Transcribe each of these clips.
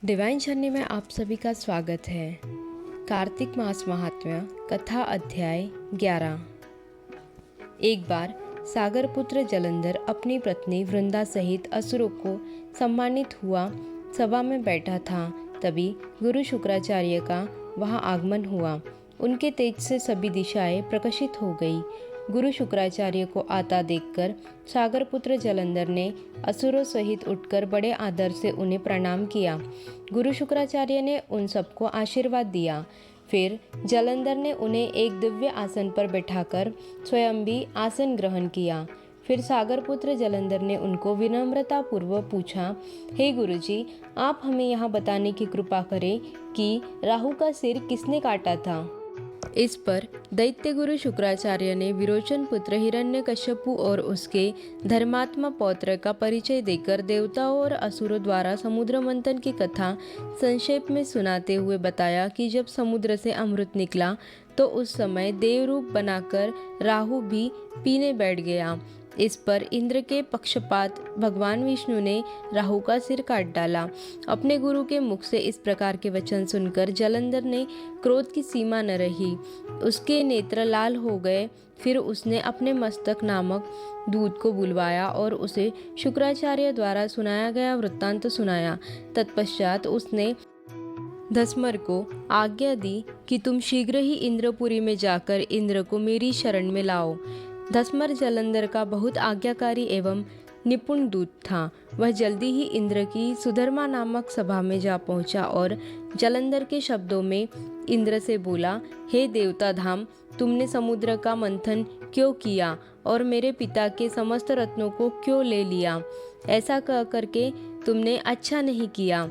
Divine journey में आप सभी का स्वागत है। कार्तिक मास महात्म्य कथा अध्याय 11। एक बार सागर पुत्र जलंधर अपनी पत्नी वृंदा सहित असुरों को सम्मानित हुआ सभा में बैठा था। तभी गुरु शुक्राचार्य का वहां आगमन हुआ। उनके तेज से सभी दिशाएं प्रकाशित हो गई। गुरु शुक्राचार्य को आता देखकर सागर पुत्र जलंधर ने असुरों सहित उठकर बड़े आदर से उन्हें प्रणाम किया। गुरु शुक्राचार्य ने उन सबको आशीर्वाद दिया। फिर जलंधर ने उन्हें एक दिव्य आसन पर बैठाकर स्वयं भी आसन ग्रहण किया। फिर सागर पुत्र जलंधर ने उनको विनम्रता पूर्वक पूछा, हे गुरुजी, आप हमें यहाँ बताने की कृपा करें कि राहु का सिर किसने काटा था। इस पर दैत्य गुरु शुक्राचार्य ने विरोचन पुत्र हिरण्यकश्यपु और उसके धर्मात्मा पौत्र का परिचय देकर देवताओं और असुरों द्वारा समुद्र मंथन की कथा संक्षेप में सुनाते हुए बताया कि जब समुद्र से अमृत निकला तो उस समय देव रूप बनाकर राहु भी पीने बैठ गया। इस पर इंद्र के पक्षपात भगवान विष्णु ने राहु का सिर काट डाला। अपने गुरु के मुख से इस प्रकार के वचन सुनकर जलंधर ने क्रोध की सीमा न रही। उसके नेत्र लाल हो गए। फिर उसने अपने मस्तक नामक दूत को बुलवाया और उसे शुक्राचार्य द्वारा सुनाया गया वृत्तांत सुनाया। तत्पश्चात उसने धस्मर को आज्ञा दी कि तुम शीघ्र ही इंद्रपुरी में जाकर इंद्र को मेरी शरण में लाओ। धस्मर जलंधर का बहुत आज्ञाकारी एवं निपुण दूत था। वह जल्दी ही इंद्र की सुधर्मा नामक सभा में जा पहुंचा और जलंधर के शब्दों में इंद्र से बोला, हे देवता धाम, तुमने समुद्र का मंथन क्यों किया और मेरे पिता के समस्त रत्नों को क्यों ले लिया। ऐसा कह करके तुमने अच्छा नहीं किया।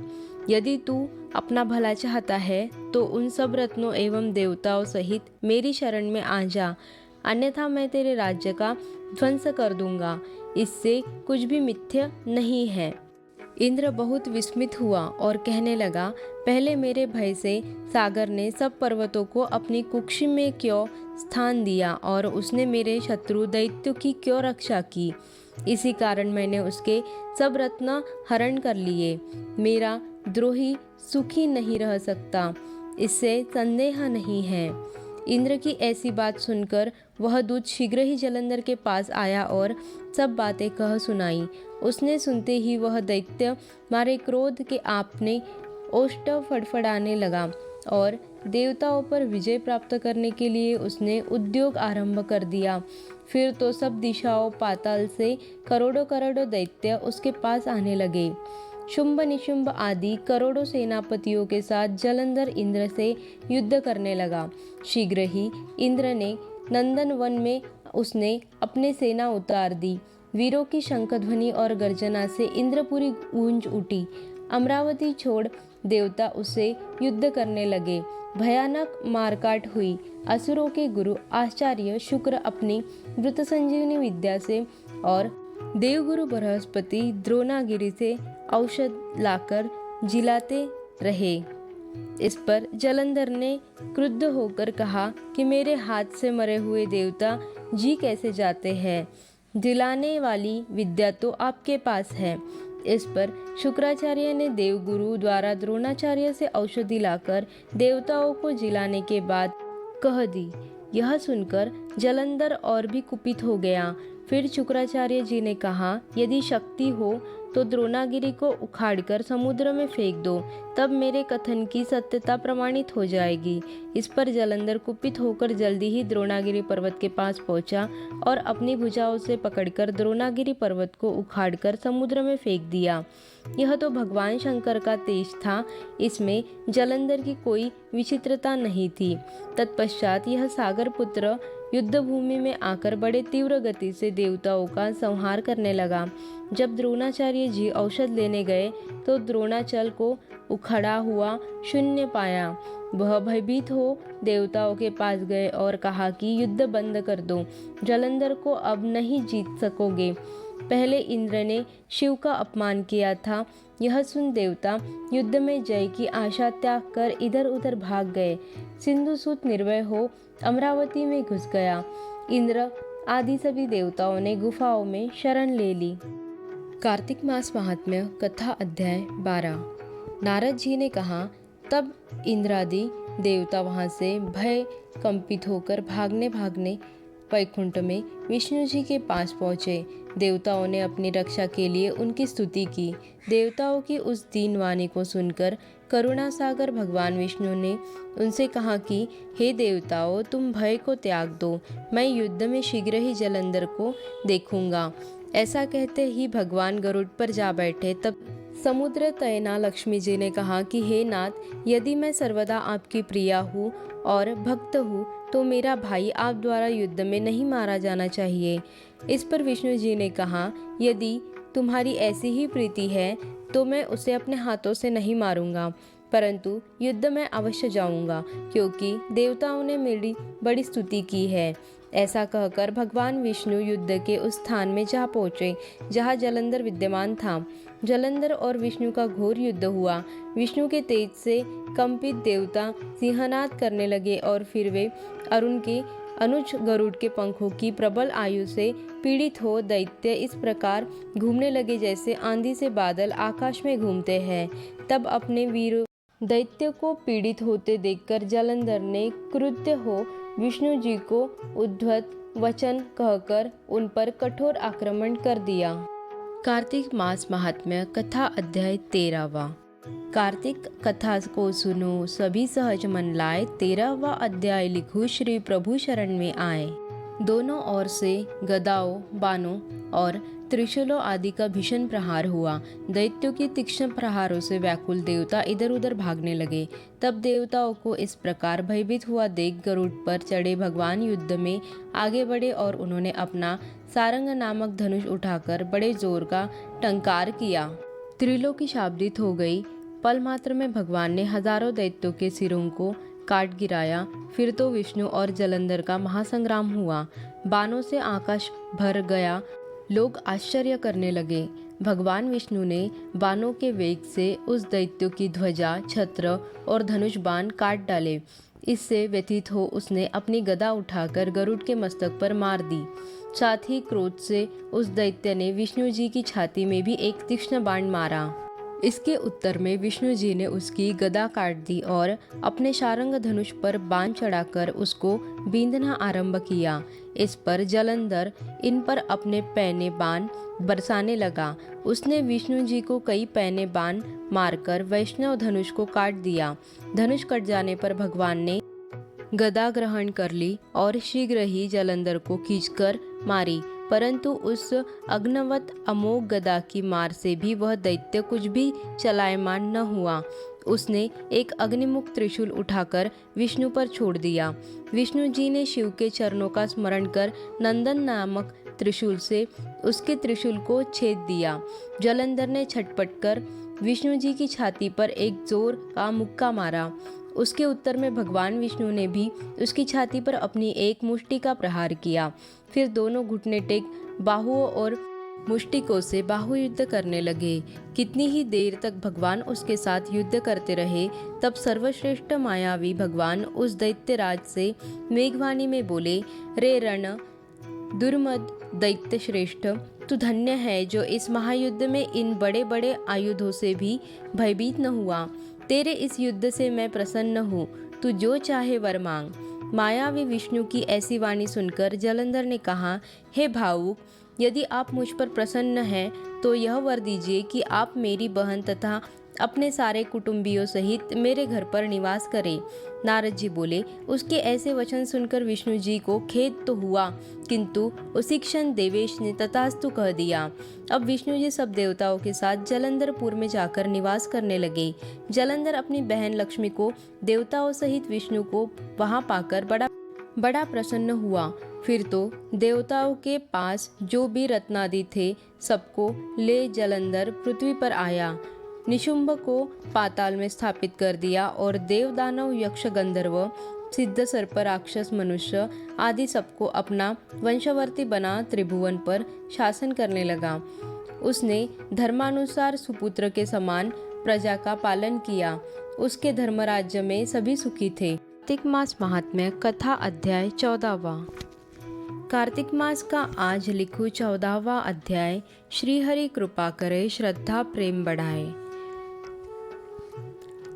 यदि तू अपना भला चाहता है तो उन सब रत्नों एवं देवताओं सहित मेरी शरण में आ जा, अन्यथा मैं तेरे राज्य का ध्वंस कर दूंगा। इससे कुछ भी मिथ्य नहीं है। इंद्र बहुत विस्मित हुआ और कहने लगा, पहले मेरे भय से सागर ने सब पर्वतों को अपनी कुक्षी में क्यों स्थान दिया और उसने मेरे शत्रु दैत्यों की क्यों रक्षा की। इसी कारण मैंने उसके सब रत्न हरण कर लिए। मेरा द्रोही सुखी नहीं रह सकता, इससे संदेह नहीं है। इंद्र की ऐसी बात सुनकर वह दूत शीघ्र ही जलंधर के पास आया और सब बातें कह सुनाई। उसने सुनते ही वह दैत्य मारे क्रोध के आपने ओष्ठ फड़फड़ाने लगा और देवताओं पर विजय प्राप्त करने के लिए उसने उद्योग आरंभ कर दिया। फिर तो सब दिशाओं पाताल से करोड़ों करोड़ों दैत्य उसके पास आने लगे। शुंभ निशुंभ आदि करोड़ों सेनापतियों के साथ जलंधर इंद्र से युद्ध करने लगा। शीघ्र ही इंद्र ने नंदन वन में उसने अपने सेना उतार दी। वीरों की शंखध्वनि और गर्जना से इंद्रपुरी गूंज उठी। अमरावती छोड़ देवता उससे युद्ध करने लगे। भयानक मारकाट हुई। असुरों के गुरु आचार्य शुक्र अपनी मृत संजीवनी विद्या से और देवगुरु बृहस्पति द्रोणागिरी से औषध लाकर जिलाते रहे। इस पर जलंधर ने क्रुद्ध होकर कहा कि मेरे हाथ से मरे हुए देवता जी कैसे जाते हैं। जिलाने वाली विद्या तो आपके पास है। इस पर शुक्राचार्य ने देवगुरु द्वारा द्रोणाचार्य से औषधि लाकर देवताओं को जिलाने के बाद कह दी। यह सुनकर जलंधर और भी कुपित हो गया। फिर शुक्राचार्य जी ने कहा, यदि शक्ति हो तो द्रोणागिरी को उखाड़कर समुद्र में फेंक दो, तब मेरे कथन की सत्यता प्रमाणित हो जाएगी। इस पर जलंधर कुपित होकर जल्दी ही द्रोणागिरी पर्वत के पास पहुंचा और अपनी भुजाओं से पकड़कर द्रोणागिरी पर्वत को उखाड़कर समुद्र में फेंक दिया। यह तो भगवान शंकर का तेज था, इसमें जलंधर की कोई विचित्रता नहीं थी। तत्पश्चात यह सागर पुत्र युद्ध भूमि में आकर बड़े तीव्र गति से देवताओं का संहार करने लगा। जब द्रोणाचार्य जी औषध लेने गए तो द्रोणाचल को उखड़ा हुआ शून्य पाया। वह भयभीत हो देवताओं के पास गए और कहा कि युद्ध बंद कर दो, जलंधर को अब नहीं जीत सकोगे। पहले इंद्र ने शिव का अपमान किया था। यह सुन देवता युद्ध में जय की आशा त्याग कर इधर उधर भाग गए। सिंधुसूत निर्भय हो अमरावती में घुस गया। इंद्र आदि सभी देवताओं ने गुफाओं में शरण ले ली। कार्तिक मास महात्म्य कथा अध्याय 12। नारद जी ने कहा, तब इंद्रादि देवता वहाँ से भय कंपित होकर भागने भागने वैकुंठ में विष्णु जी के पास पहुँचे। देवताओं ने अपनी रक्षा के लिए उनकी स्तुति की। देवताओं की उस दीन वाणी को सुनकर करुणा सागर भगवान विष्णु ने उनसे कहा कि हे देवताओं, तुम भय को त्याग दो, मैं युद्ध में शीघ्र ही जलंधर को देखूंगा। ऐसा कहते ही भगवान गरुड़ पर जा बैठे। तब समुद्र तयना लक्ष्मी जी ने कहा कि हे नाथ, यदि मैं सर्वदा आपकी प्रिया हूँ और भक्त हूँ तो मेरा भाई आप द्वारा युद्ध में नहीं मारा जाना चाहिए। इस पर विष्णु जी ने कहा, यदि तुम्हारी ऐसी ही प्रीति है तो मैं उसे अपने हाथों से नहीं मारूंगा, परंतु युद्ध में अवश्य जाऊंगा, क्योंकि देवताओं ने मेरी बड़ी स्तुति की है। ऐसा कहकर भगवान विष्णु युद्ध के उस स्थान में जा पहुँचे जहाँ जलंधर विद्यमान था। जलंधर और विष्णु का घोर युद्ध हुआ। विष्णु के तेज से कंपित देवता सिंहनाद करने लगे और फिर वे अरुण के अनुज गरुड़ के पंखों की प्रबल आयु से पीड़ित हो दैत्य इस प्रकार घूमने लगे जैसे आंधी से बादल आकाश में घूमते हैं। तब अपने वीर दैत्य को पीड़ित होते देखकर जलंधर ने क्रुद्ध हो विष्णु जी को उद्धत वचन कहकर उन पर कठोर आक्रमण कर दिया। कार्तिक मास महात्म्य कथा अध्याय 13वां। कार्तिक कथा को सुनो, सभी सहज मन लाए, 13वां अध्याय लिखो, श्री प्रभु शरण में आए। दोनों ओर से गदाओं, बाणों और त्रिशूलों आदि का भीषण प्रहार हुआ। दैत्यों के तीक्ष्ण प्रहारों से व्याकुल देवता इधर उधर भागने लगे। तब देवताओं को इस प्रकार भयभीत हुआ देख गरुड़ पर चढ़े भगवान युद्ध में आगे बढ़े और उन्होंने अपना सारंग नामक धनुष उठाकर बड़े जोर का टंकार किया। त्रिलोकी शाब्दित हो गई। पल मात्र में भगवान ने हजारों दैत्यों के सिरों को काट गिराया। फिर तो विष्णु और जलंधर का महासंग्राम हुआ। बाणों से आकाश भर गया। लोग आश्चर्य करने लगे। भगवान विष्णु ने बाणों के वेग से उस दैत्यों की ध्वजा, छत्र और धनुष बाण काट डाले। इससे व्यथित हो उसने अपनी गदा उठाकर गरुड़ के मस्तक पर मार दी। साथ ही क्रोध से उस दैत्य ने विष्णु जी की छाती में भी एक तीक्ष्ण बाण मारा। इसके उत्तर में विष्णु जी ने उसकी गदा काट दी और अपने शारंग धनुष पर बाण चढ़ाकर उसको बींधना आरंभ किया। इस पर जलंधर इन पर अपने पैने बाण बरसाने लगा। उसने विष्णु जी को कई पैने बाण मारकर वैष्णव धनुष को काट दिया। धनुष कट जाने पर भगवान ने गदा ग्रहण कर ली और शीघ्र ही जलंधर को खींचकर मारी, परंतु उस अग्नवत अमोघ गदा की मार से भी वह दैत्य कुछ भी चलायमान न हुआ। उसने एक अग्निमुख त्रिशूल उठाकर विष्णु पर छोड़ दिया। विष्णु जी ने शिव के चरणों का स्मरण कर नंदन नामक त्रिशूल से उसके त्रिशूल को छेद दिया। जलंधर ने छटपट कर विष्णु जी की छाती पर एक जोर का मुक्का मारा। उसके उत्तर में भगवान विष्णु ने भी उसकी छाती पर अपनी एक मुष्टि का प्रहार किया। फिर दोनों घुटने टेक बाहुओं और मुष्टिकों से बाहुयुद्ध करने लगे। कितनी ही देर तक भगवान उसके साथ युद्ध करते रहे। तब सर्वश्रेष्ठ मायावी भगवान उस दैत्यराज से मेघवाणी में बोले, रे रण दुर्मद दैत्य श्रेष्ठ, तू धन्य है जो इस महायुद्ध में इन बड़े बड़े आयुधों से भी भयभीत न हुआ। तेरे इस युद्ध से मैं प्रसन्न हूँ, तू जो चाहे वर मांग। मायावी विष्णु की ऐसी वाणी सुनकर जलंधर ने कहा, हे भावुक, यदि आप मुझ पर प्रसन्न हैं तो यह वर दीजिए कि आप मेरी बहन तथा अपने सारे कुटुंबियों सहित मेरे घर पर निवास करें। नारद जी बोले, उसके ऐसे वचन सुनकर विष्णु जी को खेद तो हुआ, किंतु उसी क्षण देवेश ने तथास्तु कह दिया। अब विष्णु जी सब देवताओं के साथ जलंधरपुर में जाकर निवास करने लगे। जलंधर अपनी बहन लक्ष्मी को देवताओं सहित विष्णु को वहां पाकर बड़ा प्रसन्न हुआ। फिर तो देवताओं के पास जो भी रत्नादि थे सबको ले जलंधर पृथ्वी पर आया। निशुंभ को पाताल में स्थापित कर दिया और देव दानव यक्ष गंधर्व सिद्ध सर्प राक्षस मनुष्य आदि सबको अपना वंशवर्ती बना त्रिभुवन पर शासन करने लगा। उसने धर्मानुसार सुपुत्र के समान प्रजा का पालन किया। उसके धर्मराज्य में सभी सुखी थे। कार्तिक मास महात्म्य कथा अध्याय 14वां। कार्तिक मास का आज लिखू 14वां अध्याय। श्री हरि कृपा करे, श्रद्धा प्रेम बढ़ाए।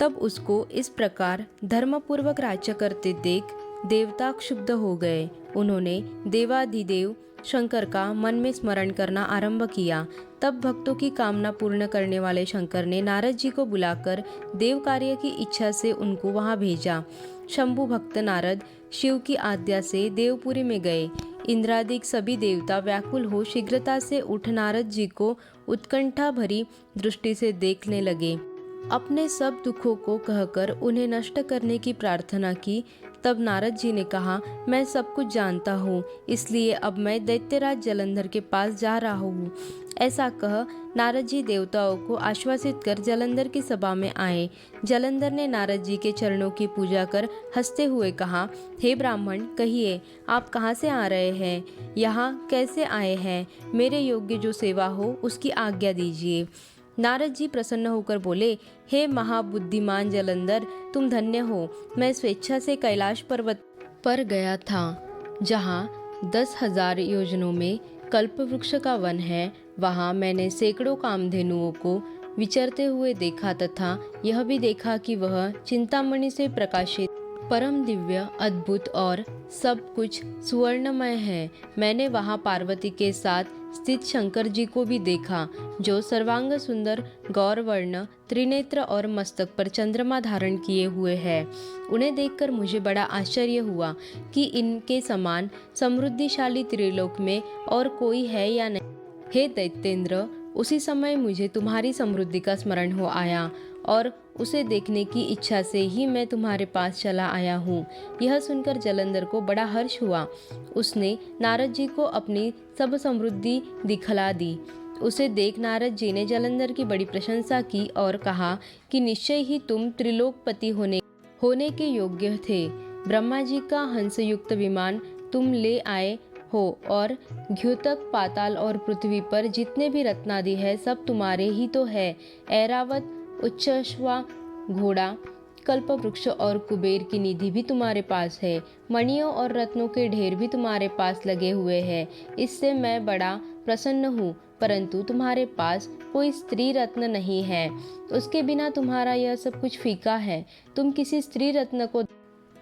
तब उसको इस प्रकार धर्मपूर्वक राज्य करते देख देवता क्षुब्ध हो गए। उन्होंने देवाधिदेव शंकर का मन में स्मरण करना आरंभ किया। तब भक्तों की कामना पूर्ण करने वाले शंकर ने नारद जी को बुलाकर देव कार्य की इच्छा से उनको वहां भेजा। शंभु भक्त नारद शिव की आज्ञा से देवपुरी में गए। इंद्रादिक सभी देवता व्याकुल हो शीघ्रता से उठ नारद जी को उत्कंठा भरी दृष्टि से देखने लगे। अपने सब दुखों को कहकर उन्हें नष्ट करने की प्रार्थना की। तब नारद जी ने कहा, मैं सब कुछ जानता हूँ, इसलिए अब मैं दैत्यराज जलंधर के पास जा रहा हूँ। ऐसा कह नारद जी देवताओं को आश्वासित कर जलंधर की सभा में आए। जलंधर ने नारद जी के चरणों की पूजा कर हंसते हुए कहा, हे ब्राह्मण, कहिए आप कहाँ से आ रहे हैं, यहाँ कैसे आए हैं? मेरे योग्य जो सेवा हो उसकी आज्ञा दीजिए। नारद जी प्रसन्न होकर बोले, हे महाबुद्धिमान जलंधर, तुम धन्य हो। मैं स्वेच्छा से कैलाश पर्वत पर गया था, जहाँ 10,000 योजनों में कल्प वृक्ष का वन है। वहाँ मैंने सैकड़ों कामधेनुओं को विचरते हुए देखा तथा यह भी देखा कि वह चिंतामणि से प्रकाशित परम दिव्य, अद्भुत और सब कुछ सुवर्णमय है। मैंने वहाँ पार्वती के साथ स्थित शंकर जी को भी देखा, जो सर्वांग सुंदर, गौरवर्ण, त्रिनेत्र और मस्तक पर चंद्रमा धारण किए हुए हैं। उन्हें देखकर मुझे बड़ा आश्चर्य हुआ कि इनके समान समृद्धिशाली त्रिलोक में और कोई है या नहीं। हे दैत्येंद्र, उसी समय मुझे तुम्हारी समृद्धि का स्मरण हो आया और उसे देखने की इच्छा से ही मैं तुम्हारे पास चला आया हूँ। यह सुनकर जलंधर को बड़ा हर्ष हुआ। उसने नारद जी को अपनी सब समृद्धि दिखला दी। उसे देख नारद जी ने जलंधर की बड़ी प्रशंसा की और कहा कि निश्चय ही तुम त्रिलोकपति होने के योग्य थे। ब्रह्मा जी का हंसयुक्त विमान तुम ले आए हो और द्युतक, पाताल और पृथ्वी पर जितने भी रत्नादि है सब तुम्हारे ही तो है। ऐरावत, उच्चश्वा, घोड़ा, कल्पवृक्ष और कुबेर की निधि भी तुम्हारे पास है। मणियों और रत्नों के ढेर भी तुम्हारे पास लगे हुए हैं। इससे मैं बड़ा प्रसन्न हूँ, परंतु तुम्हारे पास कोई स्त्री रत्न नहीं है। उसके बिना तुम्हारा यह सब कुछ फीका है। तुम किसी स्त्री रत्न को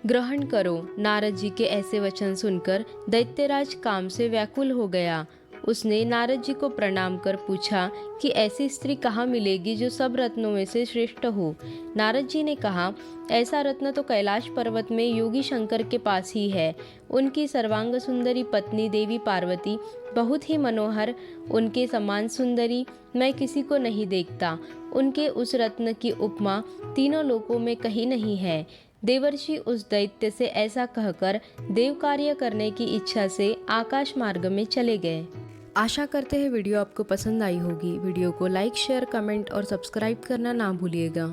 ग्रहण करो। नारद जी के ऐसे वचन सुनकर दैत्यराज काम से व्याकुल हो गया। उसने नारद जी को प्रणाम कर पूछा कि ऐसी स्त्री कहाँ मिलेगी जो सब रत्नों में से श्रेष्ठ हो। नारद जी ने कहा, ऐसा रत्न तो कैलाश पर्वत में योगी शंकर के पास ही है। उनकी सर्वांग सुंदरी पत्नी देवी पार्वती बहुत ही मनोहर, उनके समान सुंदरी मैं किसी को नहीं देखता। उनके उस रत्न की उपमा तीनों लोकों में कहीं नहीं है। देवर्षि उस दैत्य से ऐसा कहकर देव कार्य करने की इच्छा से आकाश मार्ग में चले गए। आशा करते हैं वीडियो आपको पसंद आई होगी। वीडियो को लाइक, शेयर, कमेंट और सब्सक्राइब करना ना भूलिएगा।